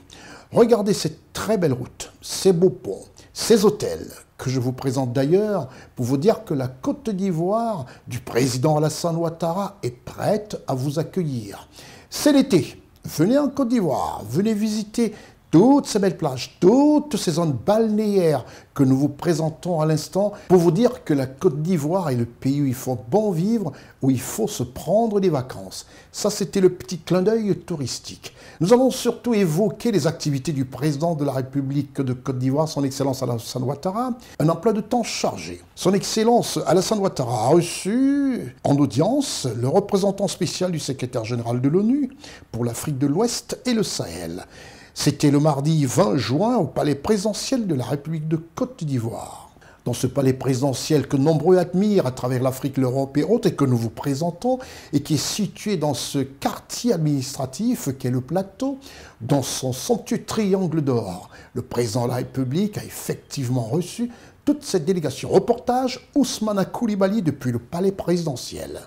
Regardez cette très belle route, ces beaux ponts, ces hôtels, que je vous présente d'ailleurs pour vous dire que la Côte d'Ivoire du président Alassane Ouattara est prête à vous accueillir. C'est l'été. Venez en Côte d'Ivoire, venez visiter toutes ces belles plages, toutes ces zones balnéaires que nous vous présentons à l'instant pour vous dire que la Côte d'Ivoire est le pays où il faut bon vivre, où il faut se prendre des vacances. Ça, c'était le petit clin d'œil touristique. Nous allons surtout évoquer les activités du président de la République de Côte d'Ivoire, son Excellence Alassane Ouattara, un emploi de temps chargé. Son Excellence Alassane Ouattara a reçu en audience le représentant spécial du secrétaire général de l'ONU pour l'Afrique de l'Ouest et le Sahel. C'était le mardi 20 juin au palais présidentiel de la République de Côte d'Ivoire. Dans ce palais présidentiel que nombreux admirent à travers l'Afrique, l'Europe et autres, et que nous vous présentons, et qui est situé dans ce quartier administratif qu'est le Plateau, dans son somptueux triangle d'or, le président de la République a effectivement reçu toute cette délégation. Reportage Ousmane Koulibaly depuis le palais présidentiel.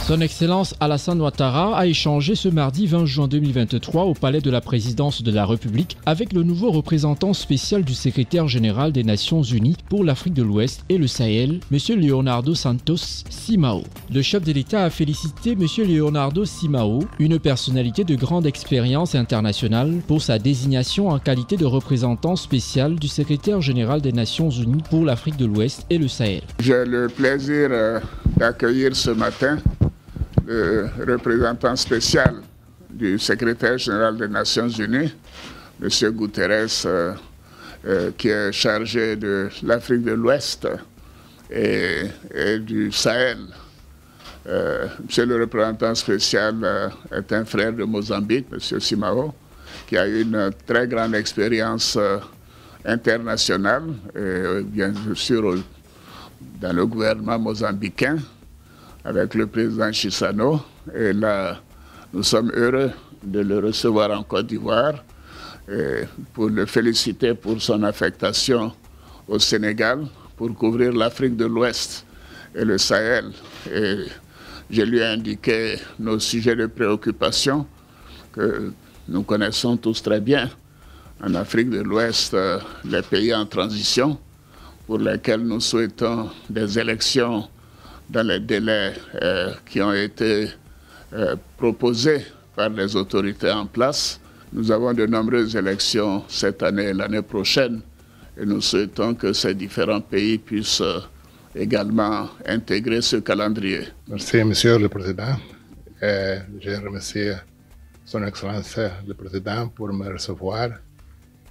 Son Excellence Alassane Ouattara a échangé ce mardi 20 juin 2023 au palais de la présidence de la République avec le nouveau représentant spécial du secrétaire général des Nations Unies pour l'Afrique de l'Ouest et le Sahel, M. Leonardo Santos Simao. Le chef de l'État a félicité M. Leonardo Simao, une personnalité de grande expérience internationale, pour sa désignation en qualité de représentant spécial du secrétaire général des Nations Unies pour l'Afrique de l'Ouest et le Sahel. J'ai le plaisir d'accueillir ce matin le représentant spécial du secrétaire général des Nations Unies, M. Guterres, qui est chargé de l'Afrique de l'Ouest et du Sahel. Monsieur le représentant spécial est un frère de Mozambique, M. Simao, qui a une très grande expérience internationale, et bien sûr dans le gouvernement mozambicain, avec le président Chissano. Et là, nous sommes heureux de le recevoir en Côte d'Ivoire pour le féliciter pour son affectation au Sénégal pour couvrir l'Afrique de l'Ouest et le Sahel. Et je lui ai indiqué nos sujets de préoccupation que nous connaissons tous très bien. En Afrique de l'Ouest, les pays en transition pour lesquels nous souhaitons des élections dans les délais qui ont été proposés par les autorités en place. Nous avons de nombreuses élections cette année et l'année prochaine et nous souhaitons que ces différents pays puissent également intégrer ce calendrier. Merci, Monsieur le Président. Je remercie Son Excellence le Président pour me recevoir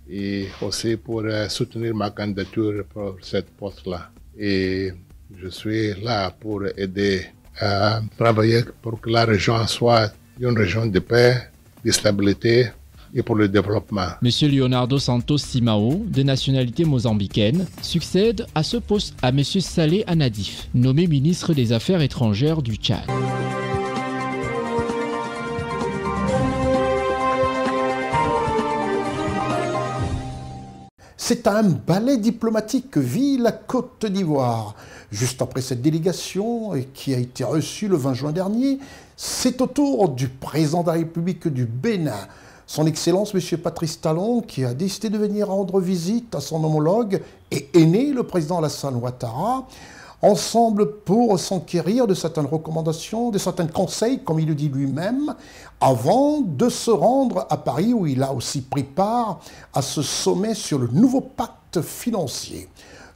et aussi pour soutenir ma candidature pour cette poste-là. Et je suis là pour aider à travailler pour que la région soit une région de paix, de stabilité et pour le développement. Monsieur Leonardo Santos Simao, de nationalité mozambicaine, succède à ce poste à Monsieur Saleh Anadif, nommé ministre des Affaires étrangères du Tchad. C'est un ballet diplomatique que vit la Côte d'Ivoire. Juste après cette délégation qui a été reçue le 20 juin dernier, c'est au tour du président de la République du Bénin, son Excellence M. Patrice Talon, qui a décidé de venir rendre visite à son homologue et aîné, le président Alassane Ouattara, ensemble pour s'enquérir de certaines recommandations, de certains conseils, comme il le dit lui-même, avant de se rendre à Paris, où il a aussi pris part à ce sommet sur le nouveau pacte financier.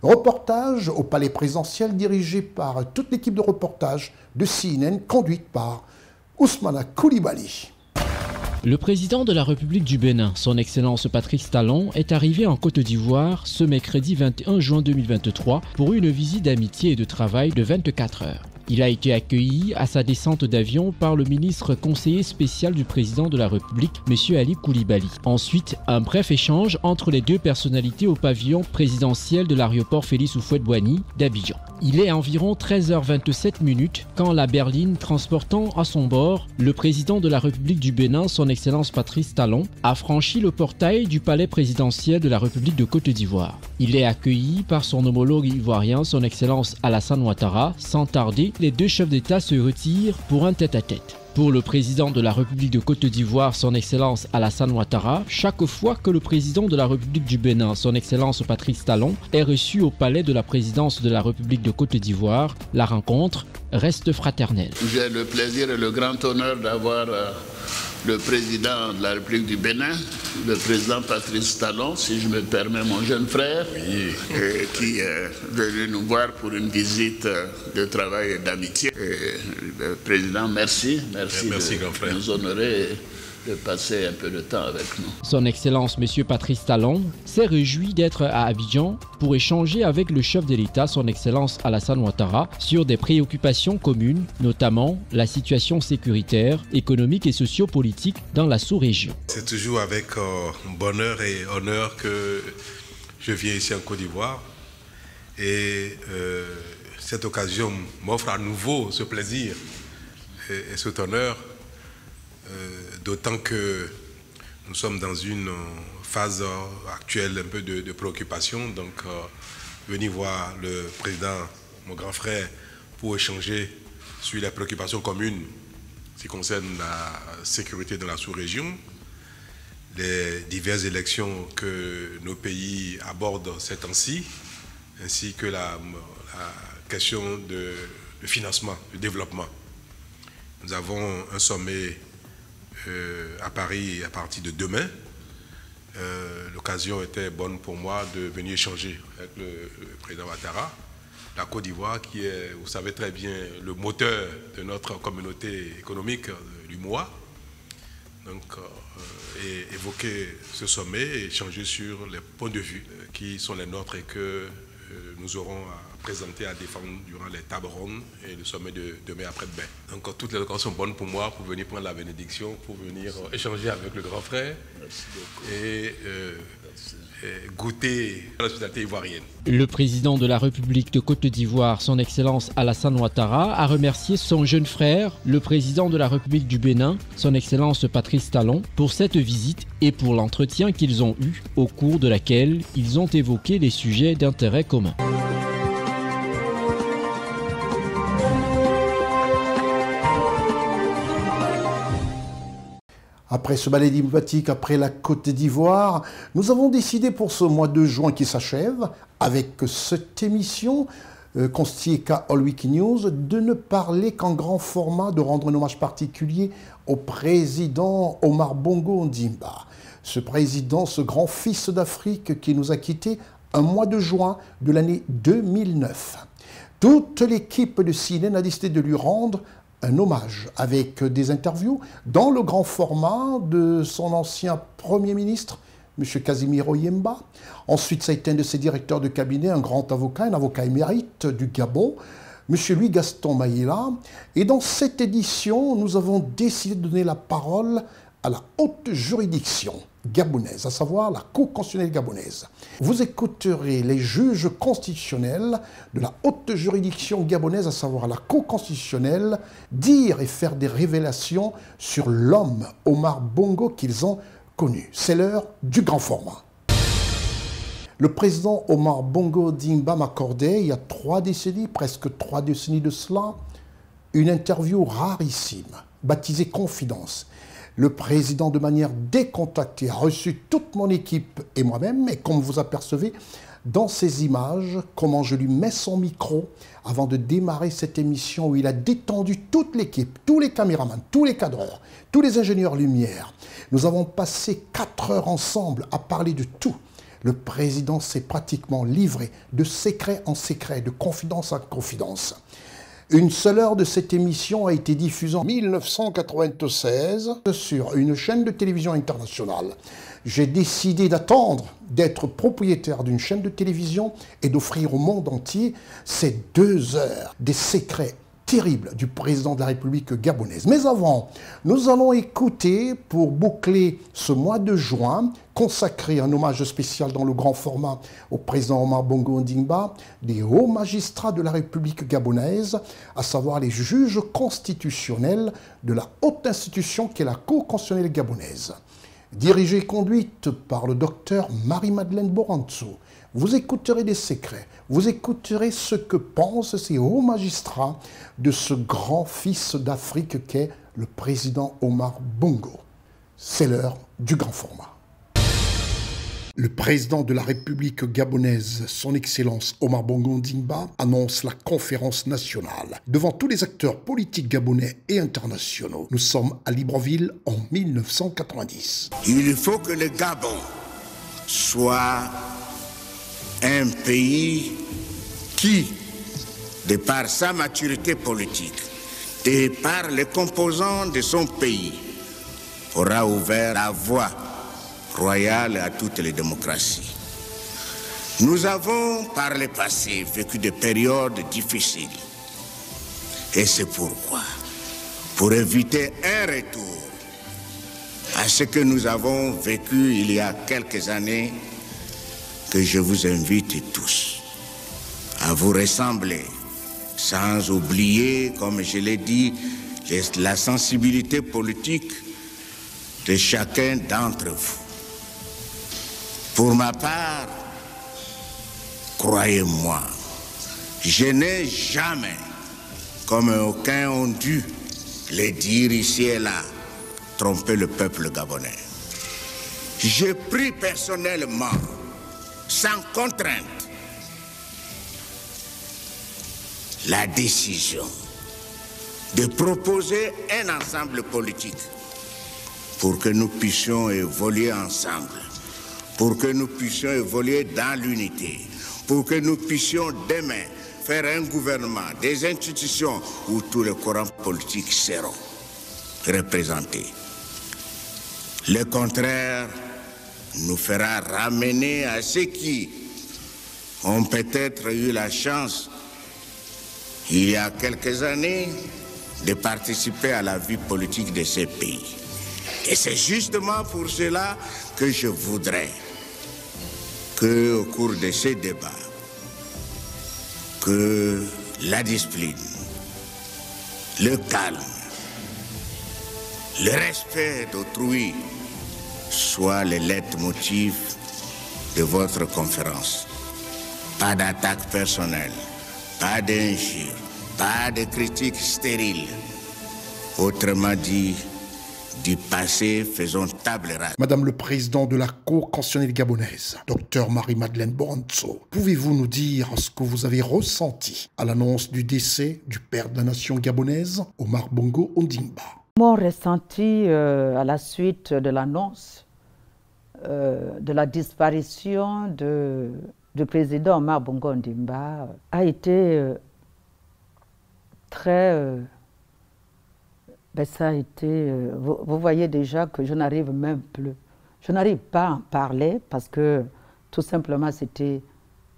Reportage au palais présidentiel dirigé par toute l'équipe de reportage de CNN, conduite par Ousmane Coulibaly. Le président de la République du Bénin, son Excellence Patrice Talon, est arrivé en Côte d'Ivoire ce mercredi 21 juin 2023 pour une visite d'amitié et de travail de 24 heures. Il a été accueilli à sa descente d'avion par le ministre conseiller spécial du président de la République, M. Ali Coulibaly. Ensuite, un bref échange entre les deux personnalités au pavillon présidentiel de l'aéroport Félix Houphouët-Boigny d'Abidjan. Il est environ 13h27 quand la berline transportant à son bord le président de la République du Bénin, son Excellence Patrice Talon, a franchi le portail du palais présidentiel de la République de Côte d'Ivoire. Il est accueilli par son homologue ivoirien, son Excellence Alassane Ouattara. Sans tarder, les deux chefs d'État se retirent pour un tête-à-tête. Pour le président de la République de Côte d'Ivoire, son Excellence Alassane Ouattara, chaque fois que le président de la République du Bénin, son Excellence Patrice Talon, est reçu au palais de la présidence de la République de Côte d'Ivoire, la rencontre reste fraternelle. J'ai le plaisir et le grand honneur d'avoir le président de la République du Bénin, le président Patrice Talon, si je me permets, mon jeune frère, qui est venu nous voir pour une visite de travail et d'amitié. Le président, merci de nous honorer et de passer un peu de temps avec nous. Son Excellence M. Patrice Talon s'est réjoui d'être à Abidjan pour échanger avec le chef de l'État, son Excellence Alassane Ouattara, sur des préoccupations communes, notamment la situation sécuritaire, économique et sociopolitique dans la sous-région. C'est toujours avec bonheur et honneur que je viens ici en Côte d'Ivoire et cette occasion m'offre à nouveau ce plaisir et cet honneur. D'autant que nous sommes dans une phase actuelle un peu de préoccupation. Donc, venir voir le président, mon grand frère, pour échanger sur les préoccupations communes qui concernent la sécurité dans la sous-région, les diverses élections que nos pays abordent ces temps-ci, ainsi que la question de financement, du développement. Nous avons un sommet à Paris à partir de demain. L'occasion était bonne pour moi de venir échanger avec le président Ouattara. La Côte d'Ivoire qui est, vous savez très bien, le moteur de notre communauté économique du mois. Donc, et évoquer ce sommet et échanger sur les points de vue qui sont les nôtres et que nous aurons à présenter, à défendre durant les tables rondes et le sommet de demain après-demain. Donc toutes les occasions sont bonnes pour moi pour venir prendre la bénédiction, pour venir échanger avec le grand frère et goûter à l'hospitalité ivoirienne. Le président de la République de Côte d'Ivoire, son Excellence Alassane Ouattara, a remercié son jeune frère, le président de la République du Bénin, son Excellence Patrice Talon, pour cette visite et pour l'entretien qu'ils ont eu, au cours de laquelle ils ont évoqué les sujets d'intérêt commun. Après ce ballet diplomatique, après la Côte d'Ivoire, nous avons décidé pour ce mois de juin qui s'achève, avec cette émission Constieka All Week News, de ne parler qu'en grand format, de rendre un hommage particulier au président Omar Bongo Ondimba. Ce président, ce grand fils d'Afrique qui nous a quittés un mois de juin de l'année 2009. Toute l'équipe de CNN a décidé de lui rendre un hommage avec des interviews dans le grand format de son ancien Premier ministre, M. Casimiro Yemba. Ensuite, ça a été un de ses directeurs de cabinet, un grand avocat, un avocat émérite du Gabon, M. Louis-Gaston Maïla. Et dans cette édition, nous avons décidé de donner la parole à la haute juridiction gabonaise, à savoir la Cour constitutionnelle gabonaise. Vous écouterez les juges constitutionnels de la haute juridiction gabonaise, à savoir la Cour constitutionnelle, dire et faire des révélations sur l'homme Omar Bongo qu'ils ont connu. C'est l'heure du grand format. Le président Omar Bongo Ondimba m'accordait, il y a 3 décennies, presque 3 décennies de cela, une interview rarissime, baptisée Confidence. Le président, de manière décontractée, a reçu toute mon équipe et moi-même, et comme vous apercevez, dans ces images comment je lui mets son micro avant de démarrer cette émission où il a détendu toute l'équipe, tous les caméramans, tous les cadreurs, tous les ingénieurs lumière. Nous avons passé 4 heures ensemble à parler de tout. Le président s'est pratiquement livré de secret en secret, de confidence en confidence. Une seule heure de cette émission a été diffusée en 1996 sur une chaîne de télévision internationale. J'ai décidé d'attendre d'être propriétaire d'une chaîne de télévision et d'offrir au monde entier ces 2 heures des secrets terribles du président de la République gabonaise. Mais avant, nous allons écouter, pour boucler ce mois de juin, consacrer un hommage spécial dans le grand format au président Omar Bongo Ondimba, des hauts magistrats de la République gabonaise, à savoir les juges constitutionnels de la haute institution qu'est la Cour constitutionnelle gabonaise. Dirigée et conduite par le docteur Marie-Madeleine Boranzo, vous écouterez des secrets, vous écouterez ce que pensent ces hauts magistrats de ce grand fils d'Afrique qu'est le président Omar Bongo. C'est l'heure du grand format. Le président de la République gabonaise, son Excellence Omar Bongo Ondimba, annonce la conférence nationale devant tous les acteurs politiques gabonais et internationaux. Nous sommes à Libreville en 1990. Il faut que le Gabon soit un pays qui, de par sa maturité politique et par les composants de son pays, aura ouvert la voie royale à toutes les démocraties. Nous avons par le passé vécu des périodes difficiles. Et c'est pourquoi, pour éviter un retour à ce que nous avons vécu il y a quelques années, que je vous invite tous à vous ressembler, sans oublier, comme je l'ai dit, la sensibilité politique de chacun d'entre vous. Pour ma part, croyez-moi, je n'ai jamais, comme aucuns ont dû le dire ici et là, trompé le peuple gabonais. J'ai pris personnellement, sans contrainte, la décision de proposer un ensemble politique pour que nous puissions évoluer ensemble, pour que nous puissions évoluer dans l'unité, pour que nous puissions demain faire un gouvernement, des institutions où tous les courants politiques seront représentés. Le contraire nous fera ramener à ceux qui ont peut-être eu la chance, il y a quelques années, de participer à la vie politique de ces pays. Et c'est justement pour cela que je voudrais qu'au cours de ces débats, que la discipline, le calme, le respect d'autrui soient les leitmotifs de votre conférence. Pas d'attaque personnelle, pas d'injures, pas de critiques stériles. Autrement dit, du passé, faisons table rase. Madame le Président de la Cour constitutionnelle gabonaise, Dr Marie-Madeleine Boranzo, pouvez-vous nous dire ce que vous avez ressenti à l'annonce du décès du père de la nation gabonaise, Omar Bongo Ondimba? Mon ressenti à la suite de l'annonce de la disparition du président Omar Bongo Ondimba a été très... ça a été... vous voyez déjà que je n'arrive même plus. Je n'arrive pas à en parler parce que tout simplement c'était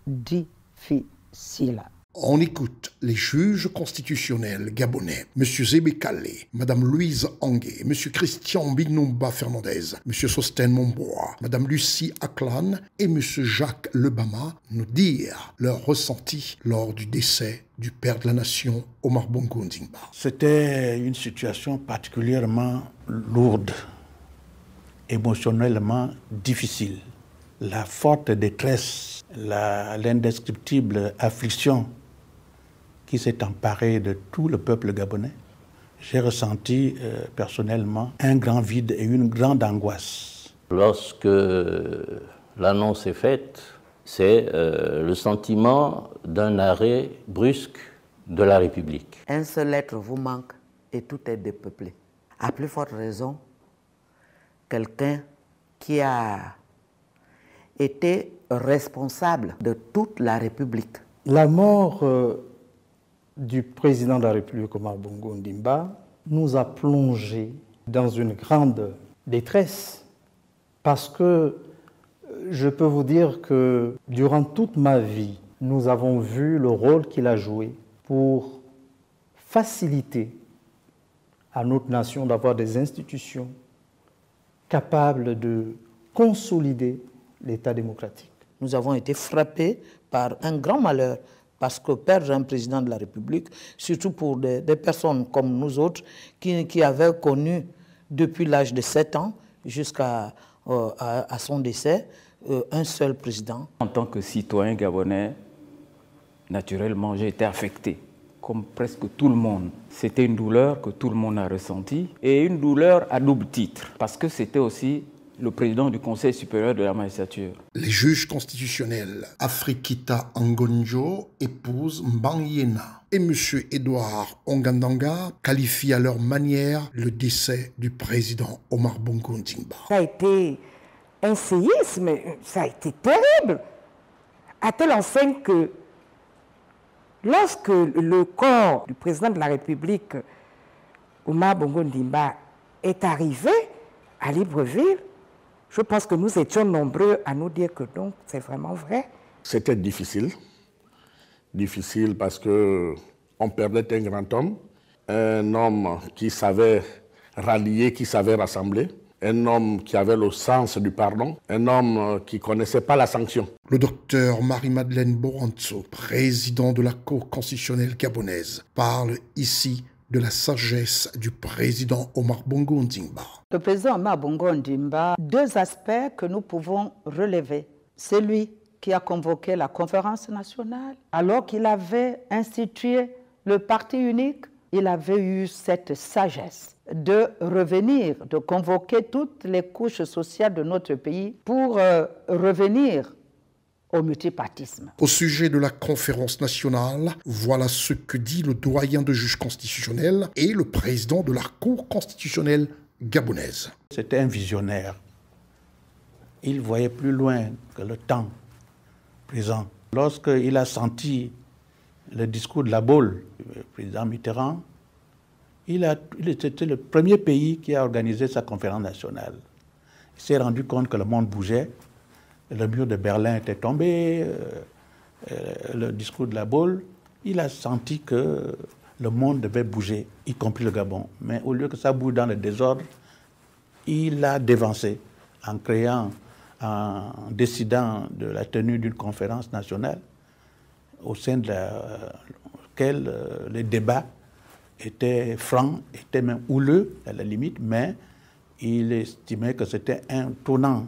difficile. On écoute les juges constitutionnels gabonais, M. Zébé Kalé, Mme Louise Angué, M. Christian Binumba Fernandez, M. Sosten Momboa, Mme Lucie Aklan et M. Jacques Lebama nous dire leur ressenti lors du décès du père de la nation, Omar Bongo Ondimba. C'était une situation particulièrement lourde, émotionnellement difficile. La forte détresse, l'indescriptible affliction qui s'est emparée de tout le peuple gabonais, j'ai ressenti personnellement un grand vide et une grande angoisse. Lorsque l'annonce est faite, c'est le sentiment d'un arrêt brusque de la République. Un seul être vous manque et tout est dépeuplé. À plus forte raison, quelqu'un qui a été responsable de toute la République. La mort du président de la République, Omar Bongo Ondimba, nous a plongés dans une grande détresse parce que je peux vous dire que durant toute ma vie, nous avons vu le rôle qu'il a joué pour faciliter à notre nation d'avoir des institutions capables de consolider l'État démocratique. Nous avons été frappés par un grand malheur parce que perdre un président de la République, surtout pour des personnes comme nous autres qui avaient connu depuis l'âge de 7 ans jusqu'à son décès, un seul président. En tant que citoyen gabonais, naturellement, j'ai été affecté, comme presque tout le monde. C'était une douleur que tout le monde a ressentie, et une douleur à double titre, parce que c'était aussi le président du Conseil supérieur de la magistrature. Les juges constitutionnels Afrikita Angonjo épousent Mbanyena et M. Edouard Ongandanga qualifient à leur manière le décès du président Omar Bongo Ondimba. Ça a été un séisme, ça a été terrible, à telle enseigne que lorsque le corps du président de la République, Omar Bongo Ondimba, est arrivé à Libreville, je pense que nous étions nombreux à nous dire que donc c'est vraiment vrai. C'était difficile. Difficile parce qu'on perdait un grand homme, un homme qui savait rallier, qui savait rassembler, un homme qui avait le sens du pardon, un homme qui ne connaissait pas la sanction. Le docteur Marie-Madeleine Boranzo, président de la Cour constitutionnelle gabonaise, parle ici de la sagesse du président Omar Bongo Ondimba. Le président Omar Bongo Ondimba, deux aspects que nous pouvons relever. C'est lui qui a convoqué la conférence nationale. Alors qu'il avait institué le parti unique, il avait eu cette sagesse de revenir, de convoquer toutes les couches sociales de notre pays pour revenir au multipartisme. Au sujet de la conférence nationale, voilà ce que dit le doyen de juges constitutionnels et le président de la Cour constitutionnelle gabonaise. C'était un visionnaire. Il voyait plus loin que le temps présent. Lorsqu'il a senti le discours de la Baule, le président Mitterrand, il était le premier pays qui a organisé sa conférence nationale. Il s'est rendu compte que le monde bougeait. Le mur de Berlin était tombé, le discours de la Baule, il a senti que le monde devait bouger, y compris le Gabon. Mais au lieu que ça bouge dans le désordre, il a dévancé en décidant de la tenue d'une conférence nationale au sein de laquelle les débats étaient francs, étaient même houleux à la limite, mais il estimait que c'était un tournant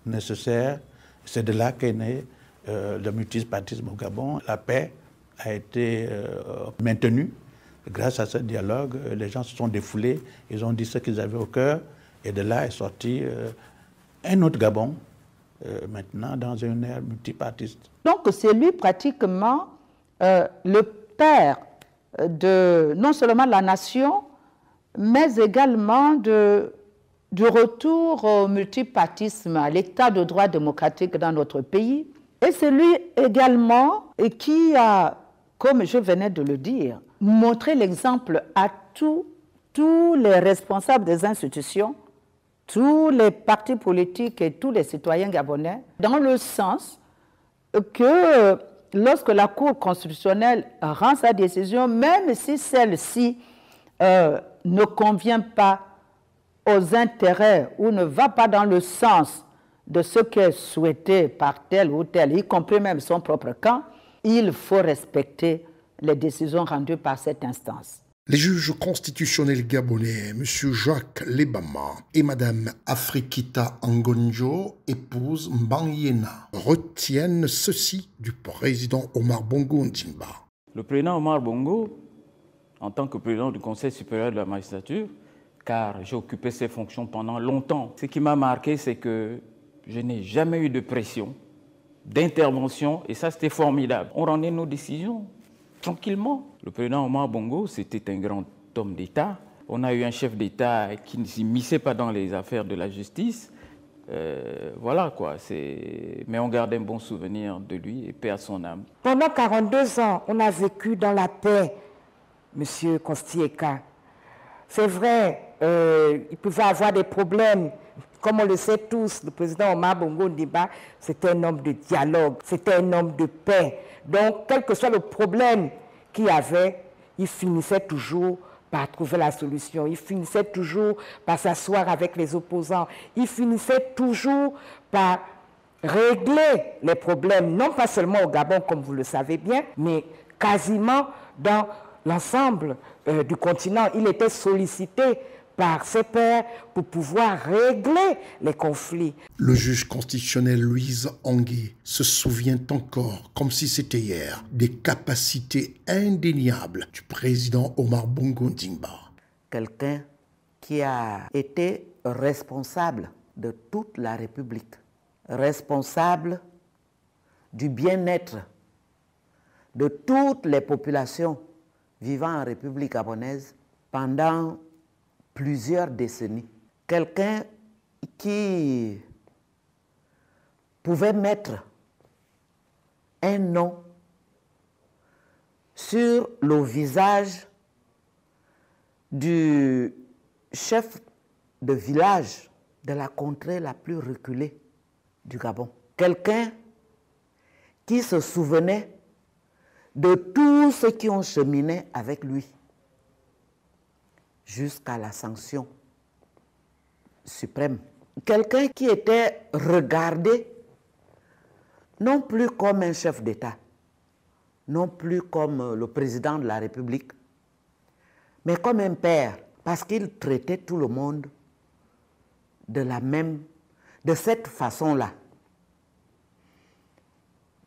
nécessaire. C'est de là qu'est né le multipartisme au Gabon. La paix a été maintenue. Grâce à ce dialogue, les gens se sont défoulés, ils ont dit ce qu'ils avaient au cœur, et de là est sorti un autre Gabon, maintenant dans une ère multipartiste. Donc c'est lui pratiquement le père de non seulement la nation, mais également du retour au multipartisme, à l'état de droit démocratique dans notre pays. Et c'est lui également qui a, comme je venais de le dire, montré l'exemple à tous les responsables des institutions, tous les partis politiques et tous les citoyens gabonais, dans le sens que lorsque la Cour constitutionnelle rend sa décision, même si celle-ci ne convient pas aux intérêts ou ne va pas dans le sens de ce qui est souhaité par tel ou tel, y compris même son propre camp, il faut respecter les décisions rendues par cette instance. Les juges constitutionnels gabonais, M. Jacques Lebama et Mme Afrikita Angonjo, épouse Mbanyena, retiennent ceci du président Omar Bongo Ondimba. Le président Omar Bongo, en tant que président du Conseil supérieur de la magistrature, car j'ai occupé ces fonctions pendant longtemps. Ce qui m'a marqué, c'est que je n'ai jamais eu de pression d'intervention, et ça c'était formidable. On rendait nos décisions tranquillement. Le président Omar Bongo, c'était un grand homme d'État. On a eu un chef d'État qui ne s'immisçait pas dans les affaires de la justice. Voilà quoi, mais on garde un bon souvenir de lui et paix à son âme. Pendant 42 ans, on a vécu dans la paix, Monsieur Kostieka. C'est vrai, il pouvait avoir des problèmes. Comme on le sait tous, le président Omar Bongo Ondimba, c'était un homme de dialogue, c'était un homme de paix. Donc, quel que soit le problème qu'il y avait, il finissait toujours par trouver la solution. Il finissait toujours par s'asseoir avec les opposants. Il finissait toujours par régler les problèmes, non pas seulement au Gabon, comme vous le savez bien, mais quasiment dans l'ensemble du continent. Il était sollicité par ses pairs pour pouvoir régler les conflits. Le juge constitutionnel Louise Angué se souvient encore, comme si c'était hier, des capacités indéniables du président Omar Bongo Ondimba. Quelqu'un qui a été responsable de toute la République, responsable du bien-être de toutes les populations vivant en République gabonaise pendant plusieurs décennies. Quelqu'un qui pouvait mettre un nom sur le visage du chef de village de la contrée la plus reculée du Gabon. Quelqu'un qui se souvenait de tous ceux qui ont cheminé avec lui jusqu'à la sanction suprême. Quelqu'un qui était regardé non plus comme un chef d'État, non plus comme le président de la République, mais comme un père, parce qu'il traitait tout le monde de cette façon-là.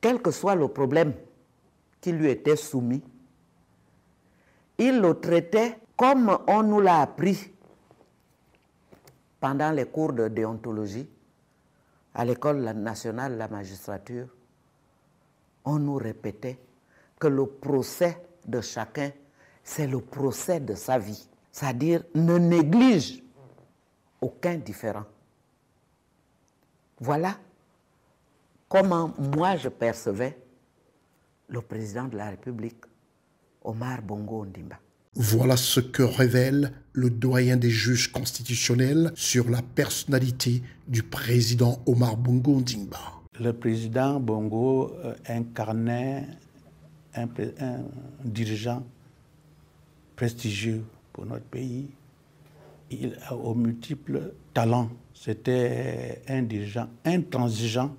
Quel que soit le problème qui lui était soumis, il le traitait comme on nous l'a appris pendant les cours de déontologie à l'École nationale de la magistrature. On nous répétait que le procès de chacun, c'est le procès de sa vie. C'est-à-dire, ne néglige aucun différent. Voilà comment moi je percevais le président de la République, Omar Bongo Ondimba. Voilà ce que révèle le doyen des juges constitutionnels sur la personnalité du président Omar Bongo Ondimba. Le président Bongo incarnait un dirigeant prestigieux pour notre pays. Il a aux multiples talents. C'était un dirigeant intransigeant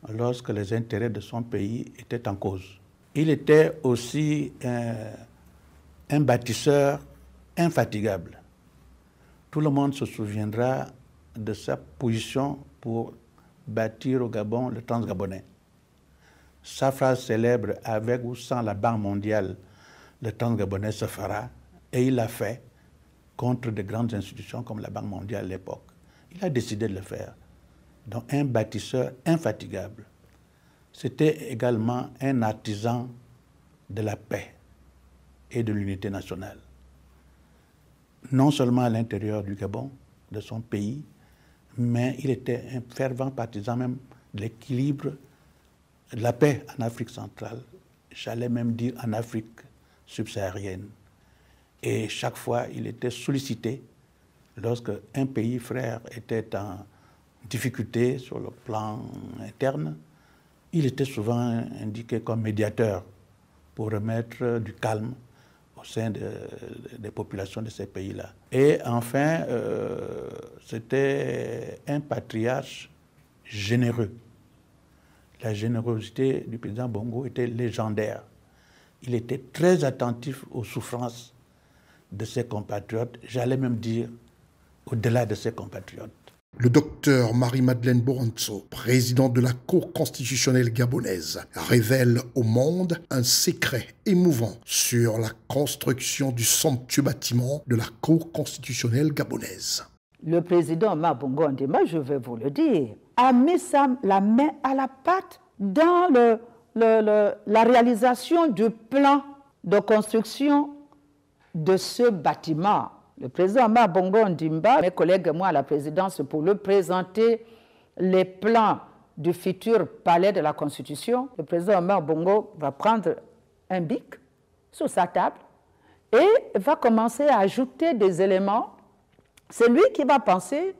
lorsque les intérêts de son pays étaient en cause. Il était aussi un bâtisseur infatigable. Tout le monde se souviendra de sa position pour bâtir au Gabon le transgabonais. Sa phrase célèbre, avec ou sans la Banque mondiale, le transgabonais se fera, et il l'a fait contre de grandes institutions comme la Banque mondiale à l'époque. Il a décidé de le faire. Donc un bâtisseur infatigable. C'était également un artisan de la paix et de l'unité nationale. Non seulement à l'intérieur du Gabon, de son pays, mais il était un fervent partisan même de l'équilibre, de la paix en Afrique centrale, j'allais même dire en Afrique subsaharienne. Et chaque fois, il était sollicité lorsque un pays frère était en difficulté sur le plan interne. Il était souvent indiqué comme médiateur pour remettre du calme au sein des populations de ces pays-là. Et enfin, c'était un patriarche généreux. La générosité du président Bongo était légendaire. Il était très attentif aux souffrances de ses compatriotes, j'allais même dire au-delà de ses compatriotes. Le docteur Marie-Madeleine Boronzo, président de la Cour constitutionnelle gabonaise, révèle au monde un secret émouvant sur la construction du somptueux bâtiment de la Cour constitutionnelle gabonaise. le président Omar Bongo Ondimba, je vais vous le dire, a mis la main à la pâte dans la réalisation du plan de construction de ce bâtiment. Le président Omar Bongo Ondimba, mes collègues et moi à la présidence, pour lui présenter les plans du futur palais de la Constitution, le président Omar Bongo va prendre un bic sur sa table et va commencer à ajouter des éléments. C'est lui qui va penser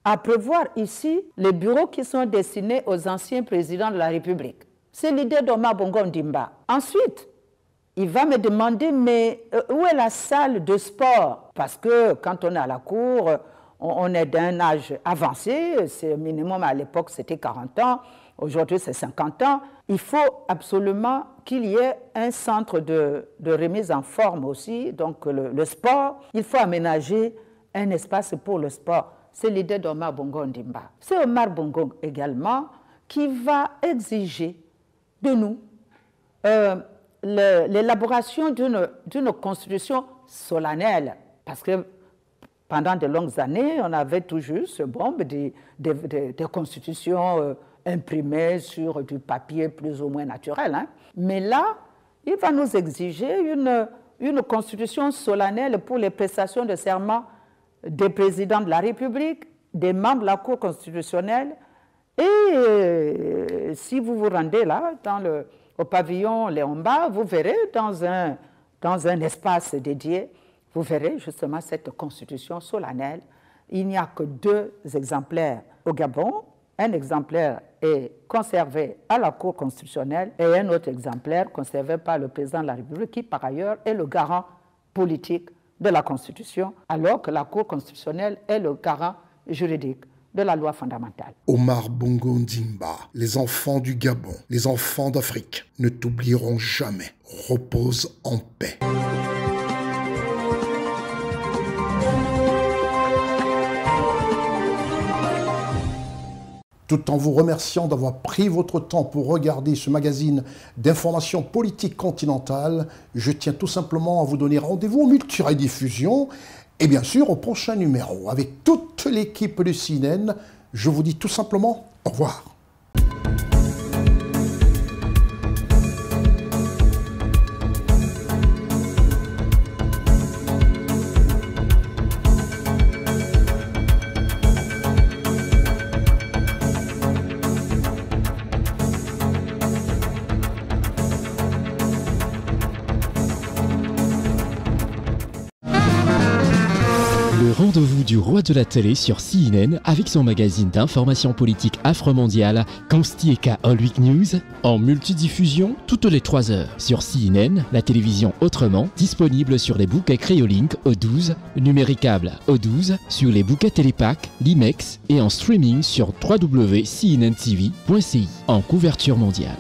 à prévoir ici les bureaux qui sont destinés aux anciens présidents de la République. C'est l'idée d'Omar Bongo Ondimba. Ensuite, il va me demander, mais où est la salle de sport? Parce que quand on est à la cour, on est d'un âge avancé, c'est minimum à l'époque c'était 40 ans, aujourd'hui c'est 50 ans. Il faut absolument qu'il y ait un centre de remise en forme aussi, donc le sport. Il faut aménager un espace pour le sport. C'est l'idée d'Omar Bongo Ondimba. C'est Omar Bongo également qui va exiger de nous l'élaboration d'une constitution solennelle, parce que pendant de longues années, on avait toujours ce bombe des constitutions imprimées sur du papier plus ou moins naturel. Hein. Mais là, il va nous exiger une constitution solennelle pour les prestations de serment des présidents de la République, des membres de la Cour constitutionnelle. Et si vous vous rendez là, au pavillon Léomba, vous verrez dans un espace dédié, vous verrez justement cette constitution solennelle. Il n'y a que 2 exemplaires au Gabon. Un exemplaire est conservé à la Cour constitutionnelle et un autre exemplaire conservé par le président de la République, qui par ailleurs est le garant politique de la Constitution, alors que la Cour constitutionnelle est le garant juridique de la loi fondamentale. Omar Bongo Ondimba, les enfants du Gabon, les enfants d'Afrique ne t'oublieront jamais. Repose en paix. Tout en vous remerciant d'avoir pris votre temps pour regarder ce magazine d'information politique continentale, je tiens tout simplement à vous donner rendez-vous au multi-rediffusion et bien sûr au prochain numéro. Avec toute l'équipe de CNN, je vous dis tout simplement au revoir. Rendez-vous du roi de la télé sur CNN avec son magazine d'information politique afro-mondiale Constieka All Week News en multidiffusion toutes les 3 heures sur CNN, la télévision autrement, disponible sur les bouquets Créolink O12, numéricable O12, sur les bouquets Télépac, l'IMEX et en streaming sur www.cnntv.ci en couverture mondiale.